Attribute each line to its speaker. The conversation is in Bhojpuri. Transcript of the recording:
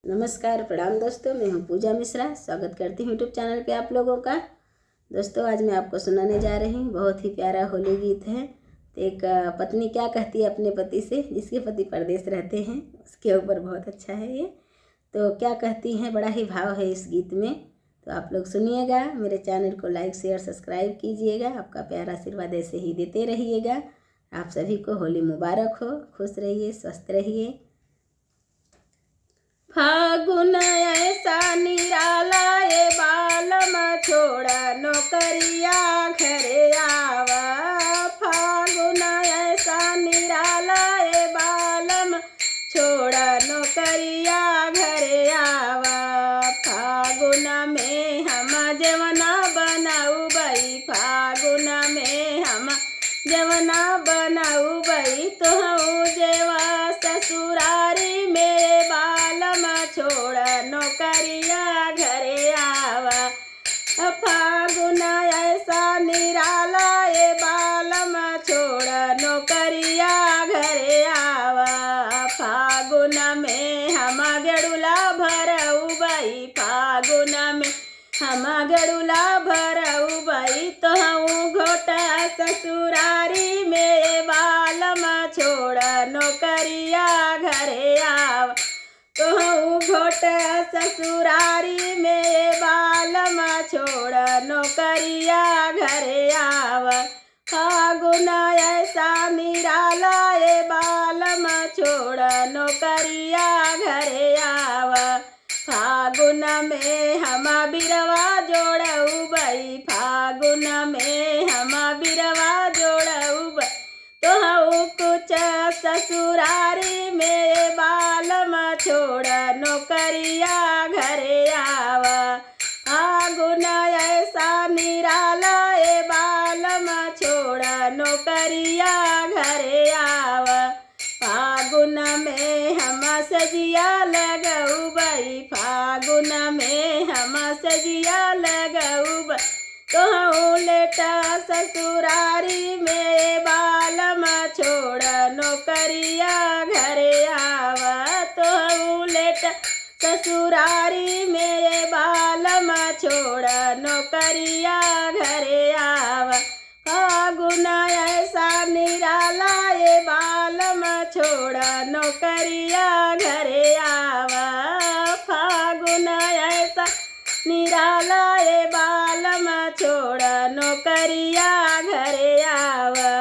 Speaker 1: नमस्कार, प्रणाम दोस्तों। मैं हूं पूजा मिश्रा। स्वागत करती हूं यूट्यूब चैनल पे आप लोगों का। दोस्तों, आज मैं आपको सुनाने जा रही हूं, बहुत ही प्यारा होली गीत है। तो एक पत्नी क्या कहती है अपने पति से, जिसके पति परदेश रहते हैं, उसके ऊपर बहुत अच्छा है ये। तो क्या कहती हैं, बड़ा ही भाव है इस गीत में। तो आप लोग सुनिएगा। मेरे चैनल को लाइक शेयर सब्सक्राइब कीजिएगा। आपका प्यारा आशीर्वाद ऐसे ही देते रहिएगा। आप सभी को होली मुबारक हो। खुश रहिए, स्वस्थ रहिए। फागुन ऐसा निराला ये बालम छोड़ नौकरिया घरे आवा। फागुन ऐसा निराला ये बालम छोड़ नौकरिया घरे आवा। फागुन में हम जवना बनाऊ बई, फागुन में हम जवना बनाऊ बई, तो हूँ जेवा ससुरारी मेरे बालम छोड़ नौकरिया घरे आवा। फागुन ऐसा निराला ये बालम छोड़ नौकरिया घरे आवा। फागुन में हम गड़ुला भरऊ बई, फागुन में हम गड़ुला भरऊ बई, तो हूँ घोटा ससुरारी में बालम छोड़ नौकरिया घरे आवा। तो हूँ घोटा ससुरारी में बालम छोड़ नौकरिया घरे आवा। फागुन ऐसा निराला ये बालम छोड़ नौकरिया घरे आवा। फागुन में हम बिरवा जोड़ऊ बई, फागुन में हम बिरवा जोड़ऊ बई, तो हूँ कुछ ससुरारी में बालम छोड़ नौकरिया घरे आवा। फागुन ऐसा निराला ये बालम छोड़ नौकरिया घरे आवा। फागुन में हम सजिया लगऊ बई, फागुन में हम सजिया लगऊ बई, तो हूँ लेटा ससुरारी में बालम छोड़ नौकरिया घरे आवा। तो हूँ लेटा ससुरारी में बालम छोड़ नौकरिया घरे आवा। फागुन ऐसा निराला ये बालम छोड़ नौकरिया घरे आवा। फागुन ऐसा निराला ये बालम छोड़ नौकरिया घरे आवा।